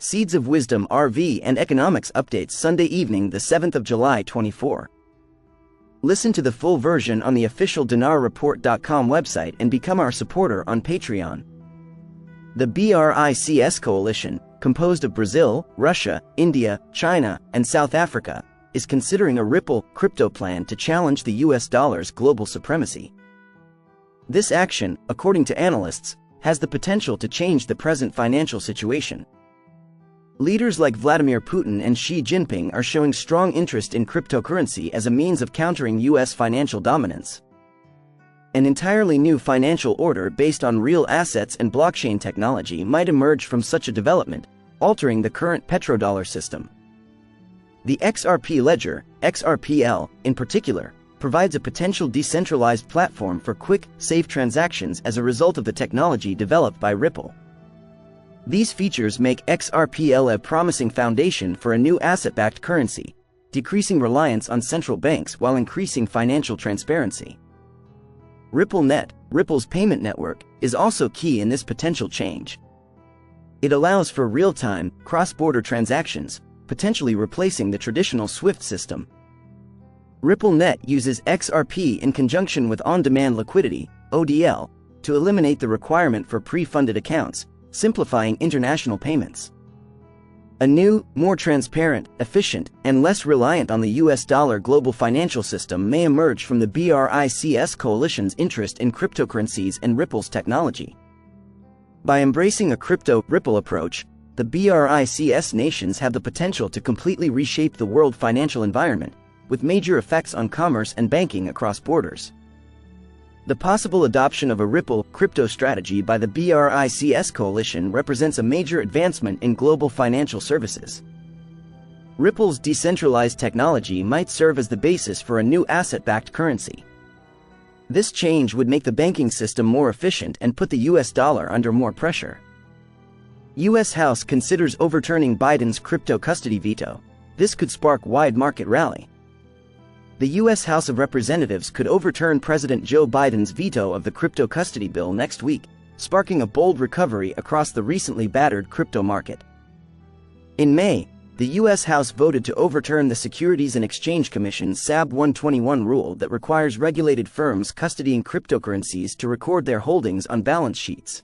Seeds of Wisdom RV and Economics Updates Sunday evening the 7th of July 24. Listen to the full version on the official dinarreport.com website and become our supporter on Patreon. The BRICS coalition, composed of Brazil, Russia, India, China, and South Africa, is considering a Ripple crypto plan to challenge the US dollar's global supremacy. This action, according to analysts, has the potential to change the present financial situation. Leaders like Vladimir Putin and Xi Jinping are showing strong interest in cryptocurrency as a means of countering US financial dominance. An entirely new financial order based on real assets and blockchain technology might emerge from such a development, altering the current petrodollar system. The XRP ledger, XRPL, in particular, provides a potential decentralized platform for quick, safe transactions as a result of the technology developed by Ripple. These features make XRPL a promising foundation for a new asset-backed currency, decreasing reliance on central banks while increasing financial transparency. RippleNet, Ripple's payment network, is also key in this potential change. It allows for real-time, cross-border transactions, potentially replacing the traditional SWIFT system. RippleNet uses XRP in conjunction with on-demand liquidity, ODL, to eliminate the requirement for pre-funded accounts, simplifying international payments. A new, more transparent, efficient, and less reliant on the US dollar global financial system may emerge from the BRICS coalition's interest in cryptocurrencies and Ripple's technology. By embracing a crypto-Ripple approach, the BRICS nations have the potential to completely reshape the world financial environment, with major effects on commerce and banking across borders. The possible adoption of a Ripple crypto strategy by the BRICS coalition represents a major advancement in global financial services. Ripple's decentralized technology might serve as the basis for a new asset-backed currency. This change would make the banking system more efficient and put the US dollar under more pressure. US House considers overturning Biden's crypto custody veto. This could spark wide market rally. The U.S. House of Representatives could overturn President Joe Biden's veto of the crypto custody bill next week, sparking a bold recovery across the recently battered crypto market. In May, the U.S. House voted to overturn the Securities and Exchange Commission's SAB 121 rule that requires regulated firms custodying cryptocurrencies to record their holdings on balance sheets.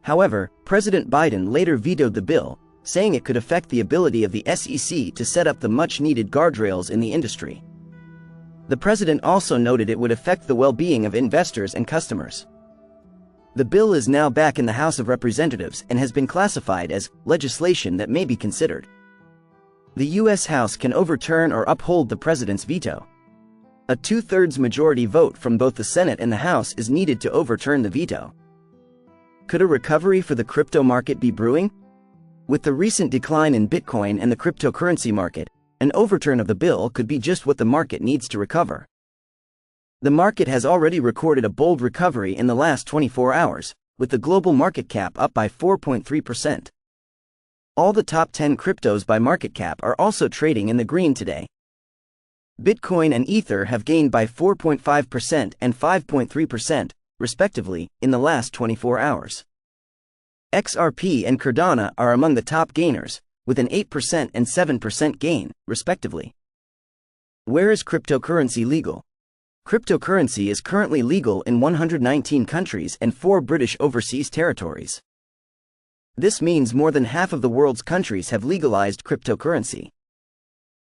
However, President Biden later vetoed the bill, saying it could affect the ability of the SEC to set up the much-needed guardrails in the industry. The president also noted it would affect the well-being of investors and customers. The bill is now back in the House of Representatives and has been classified as legislation that may be considered. The U.S. House can overturn or uphold the president's veto. A two-thirds majority vote from both the Senate and the House is needed to overturn the veto. Could a recovery for the crypto market be brewing? With the recent decline in Bitcoin and the cryptocurrency market, an overturn of the bill could be just what the market needs to recover. The market has already recorded a bold recovery in the last 24 hours, with the global market cap up by 4.3%. All the top 10 cryptos by market cap are also trading in the green today. Bitcoin and Ether have gained by 4.5% and 5.3%, respectively, in the last 24 hours. XRP and Cardano are among the top gainers, with an 8% and 7% gain, respectively. Where is cryptocurrency legal? Cryptocurrency is currently legal in 119 countries and 4 British overseas territories. This means more than half of the world's countries have legalized cryptocurrency.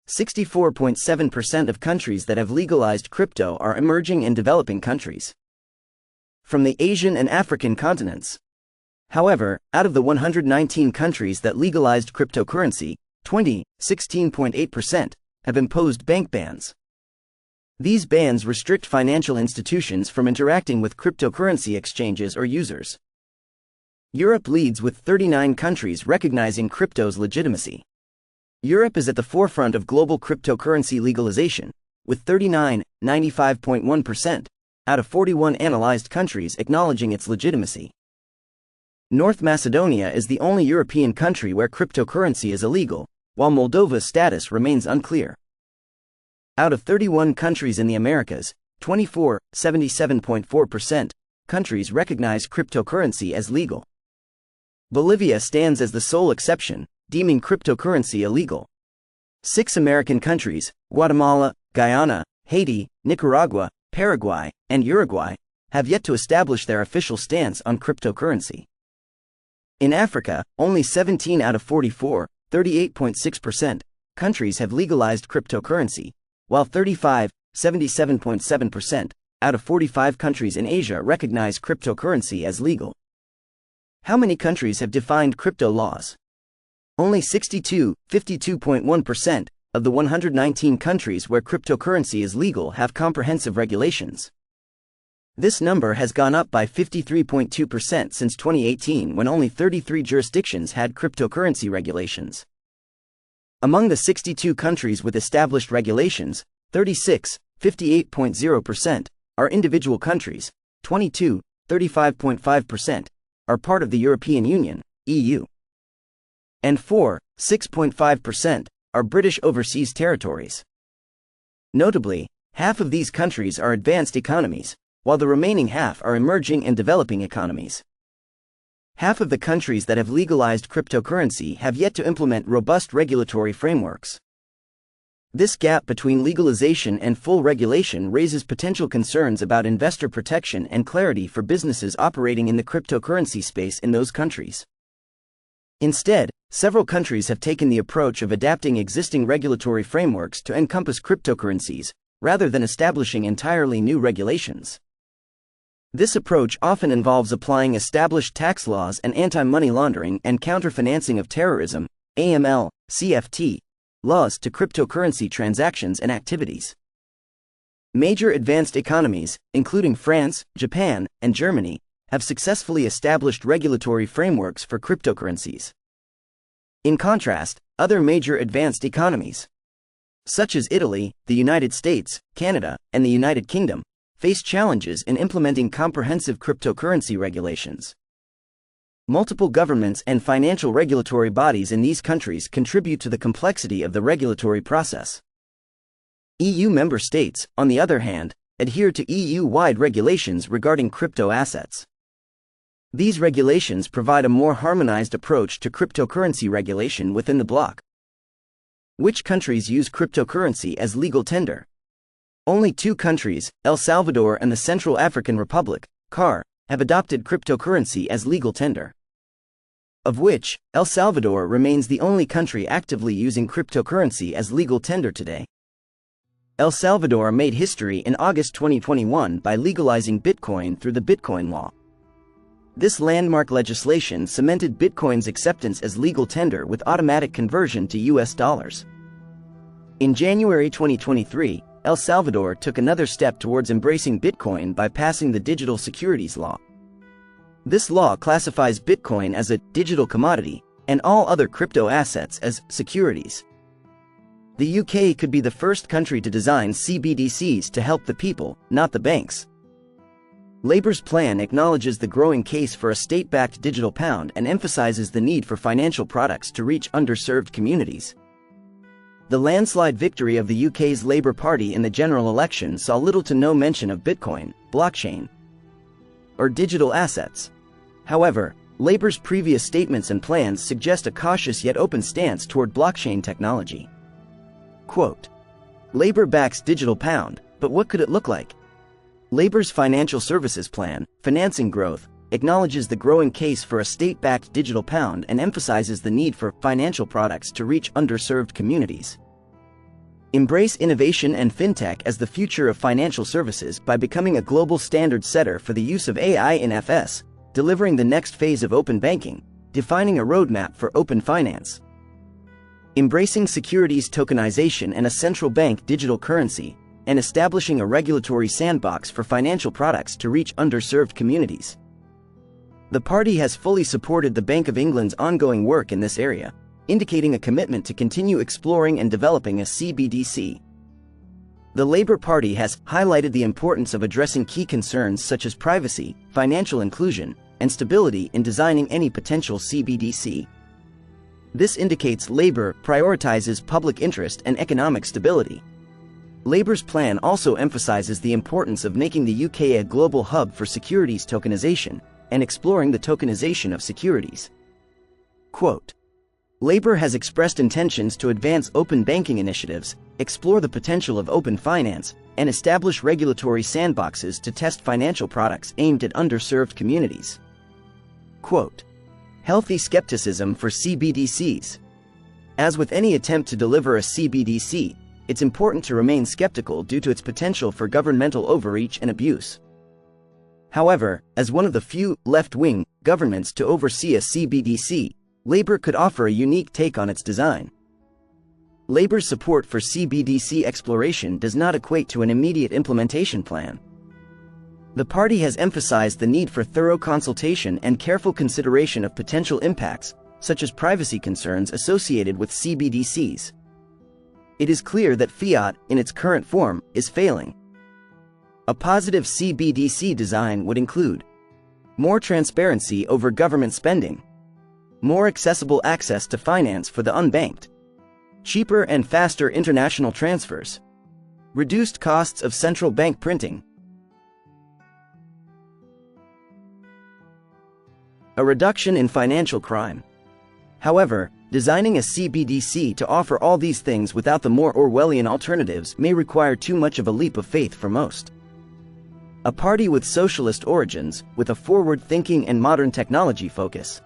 64.7% of countries that have legalized crypto are emerging and developing countries. From the Asian and African continents. However, out of the 119 countries that legalized cryptocurrency, 16.8%, have imposed bank bans. These bans restrict financial institutions from interacting with cryptocurrency exchanges or users. Europe leads with 39 countries recognizing crypto's legitimacy. Europe is at the forefront of global cryptocurrency legalization, with 90.5% out of 41 analyzed countries acknowledging its legitimacy. North Macedonia is the only European country where cryptocurrency is illegal, while Moldova's status remains unclear. Out of 31 countries in the Americas, 77.4%, countries recognize cryptocurrency as legal. Bolivia stands as the sole exception, deeming cryptocurrency illegal. 6 American countries, Guatemala, Guyana, Haiti, Nicaragua, Paraguay, and Uruguay, have yet to establish their official stance on cryptocurrency. In Africa, only 17 out of 44, 38.6%, countries have legalized cryptocurrency, while 35, 77.7%, out of 45 countries in Asia recognize cryptocurrency as legal. How many countries have defined crypto laws? Only 62, 52.1%, of the 119 countries where cryptocurrency is legal have comprehensive regulations. This number has gone up by 53.2% since 2018, when only 33 jurisdictions had cryptocurrency regulations. Among the 62 countries with established regulations, 36, 58.0%, are individual countries, 22, 35.5%, are part of the European Union, EU. And 4, 6.5%, are British overseas territories. Notably, half of these countries are advanced economies, while the remaining half are emerging and developing economies. Half of the countries that have legalized cryptocurrency have yet to implement robust regulatory frameworks. This gap between legalization and full regulation raises potential concerns about investor protection and clarity for businesses operating in the cryptocurrency space in those countries. Instead, several countries have taken the approach of adapting existing regulatory frameworks to encompass cryptocurrencies, rather than establishing entirely new regulations. This approach often involves applying established tax laws and anti-money laundering and counter-financing of terrorism, AML, CFT, laws to cryptocurrency transactions and activities. Major advanced economies, including France, Japan, and Germany, have successfully established regulatory frameworks for cryptocurrencies. In contrast, other major advanced economies, such as Italy, the United States, Canada, and the United Kingdom, face challenges in implementing comprehensive cryptocurrency regulations. Multiple governments and financial regulatory bodies in these countries contribute to the complexity of the regulatory process. EU member states, on the other hand, adhere to EU-wide regulations regarding crypto assets. These regulations provide a more harmonized approach to cryptocurrency regulation within the bloc. Which countries use cryptocurrency as legal tender? Only 2 countries, El Salvador and the Central African Republic, CAR, have adopted cryptocurrency as legal tender. Of which, El Salvador remains the only country actively using cryptocurrency as legal tender today. El Salvador made history in August 2021 by legalizing Bitcoin through the Bitcoin law. This landmark legislation cemented Bitcoin's acceptance as legal tender with automatic conversion to US dollars. In January 2023, El Salvador took another step towards embracing Bitcoin by passing the Digital Securities Law. This law classifies Bitcoin as a digital commodity and all other crypto assets as securities. The UK could be the first country to design CBDCs to help the people, not the banks. Labour's plan acknowledges the growing case for a state-backed digital pound and emphasizes the need for financial products to reach underserved communities. The landslide victory of the UK's Labour Party in the general election saw little to no mention of Bitcoin, blockchain, or digital assets. However, Labour's previous statements and plans suggest a cautious yet open stance toward blockchain technology. Quote, Labour backs digital pound, but what could it look like? Labour's financial services plan, Financing Growth, acknowledges the growing case for a state-backed digital pound and emphasizes the need for financial products to reach underserved communities. Embrace innovation and fintech as the future of financial services by becoming a global standard setter for the use of AI in FS, delivering the next phase of open banking, defining a roadmap for open finance. Embracing securities tokenization and a central bank digital currency, and establishing a regulatory sandbox for financial products to reach underserved communities. The party has fully supported the Bank of England's ongoing work in this area, indicating a commitment to continue exploring and developing a CBDC. The Labour Party has highlighted the importance of addressing key concerns such as privacy, financial inclusion, and stability in designing any potential CBDC. This indicates Labour prioritizes public interest and economic stability. Labour's plan also emphasizes the importance of making the UK a global hub for securities tokenization and exploring the tokenization of securities. Quote, Labor has expressed intentions to advance open banking initiatives, explore the potential of open finance, and establish regulatory sandboxes to test financial products aimed at underserved communities. Quote, Healthy skepticism for CBDCs. As with any attempt to deliver a CBDC, it's important to remain skeptical due to its potential for governmental overreach and abuse. However, as one of the few left-wing governments to oversee a CBDC, Labor could offer a unique take on its design. Labor's support for CBDC exploration does not equate to an immediate implementation plan. The party has emphasized the need for thorough consultation and careful consideration of potential impacts, such as privacy concerns associated with CBDCs. It is clear that fiat, in its current form, is failing. A positive CBDC design would include more transparency over government spending, more accessible access to finance for the unbanked, cheaper and faster international transfers, reduced costs of central bank printing, a reduction in financial crime. However, designing a CBDC to offer all these things without the more Orwellian alternatives may require too much of a leap of faith for most. A party with socialist origins, with a forward-thinking and modern technology focus.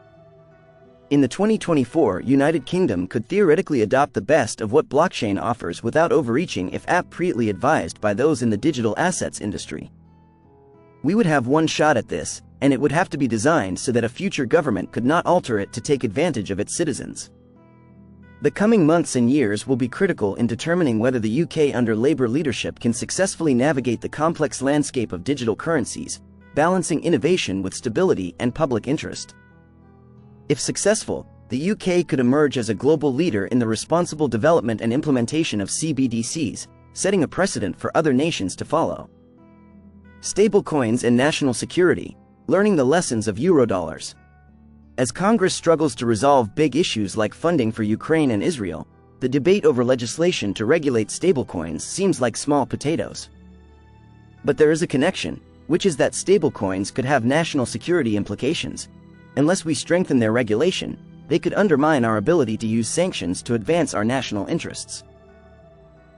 In the 2024 United Kingdom could theoretically adopt the best of what blockchain offers without overreaching if appropriately advised by those in the digital assets industry. We would have one shot at this, and it would have to be designed so that a future government could not alter it to take advantage of its citizens. The coming months and years will be critical in determining whether the UK under Labour leadership can successfully navigate the complex landscape of digital currencies, balancing innovation with stability and public interest. If successful, the UK could emerge as a global leader in the responsible development and implementation of CBDCs, setting a precedent for other nations to follow. Stablecoins and national security, learning the lessons of Eurodollars. As Congress struggles to resolve big issues like funding for Ukraine and Israel, the debate over legislation to regulate stablecoins seems like small potatoes. But there is a connection, which is that stablecoins could have national security implications. Unless we strengthen their regulation, they could undermine our ability to use sanctions to advance our national interests.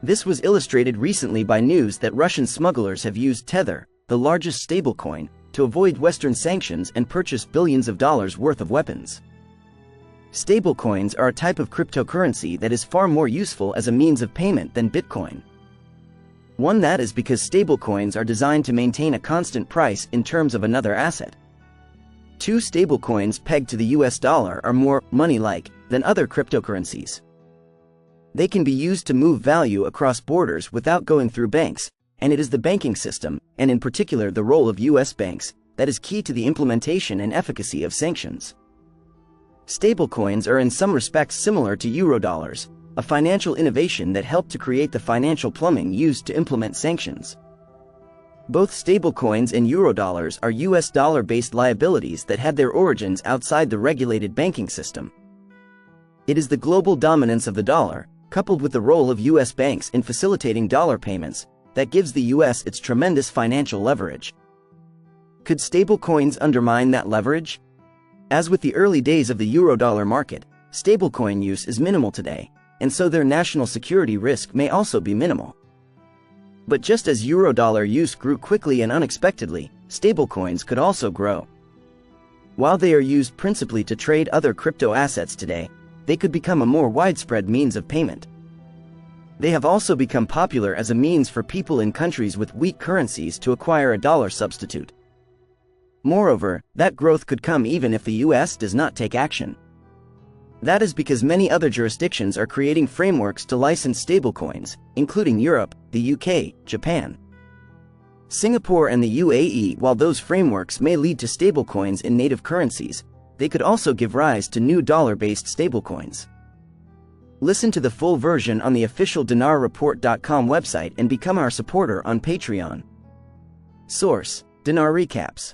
This was illustrated recently by news that Russian smugglers have used Tether, the largest stablecoin, to avoid Western sanctions and purchase billions of dollars worth of weapons. Stablecoins are a type of cryptocurrency that is far more useful as a means of payment than Bitcoin. One that is because stablecoins are designed to maintain a constant price in terms of another asset. Two stablecoins pegged to the US dollar are more money-like than other cryptocurrencies. They can be used to move value across borders without going through banks, and it is the banking system, and in particular the role of US banks, that is key to the implementation and efficacy of sanctions. Stablecoins are in some respects similar to Eurodollars, a financial innovation that helped to create the financial plumbing used to implement sanctions. Both stablecoins and Eurodollars are US dollar-based liabilities that had their origins outside the regulated banking system. It is the global dominance of the dollar, coupled with the role of US banks in facilitating dollar payments, that gives the US its tremendous financial leverage. Could stablecoins undermine that leverage? As with the early days of the Eurodollar market, stablecoin use is minimal today, and so their national security risk may also be minimal. But just as Eurodollar use grew quickly and unexpectedly, stablecoins could also grow. While they are used principally to trade other crypto assets today, they could become a more widespread means of payment. They have also become popular as a means for people in countries with weak currencies to acquire a dollar substitute. Moreover, that growth could come even if the US does not take action. That is because many other jurisdictions are creating frameworks to license stablecoins, including Europe, the UK, Japan, Singapore and the UAE. While those frameworks may lead to stablecoins in native currencies, they could also give rise to new dollar-based stablecoins. Listen to the full version on the official dinarreport.com website and become our supporter on Patreon. Source: Dinar Recaps.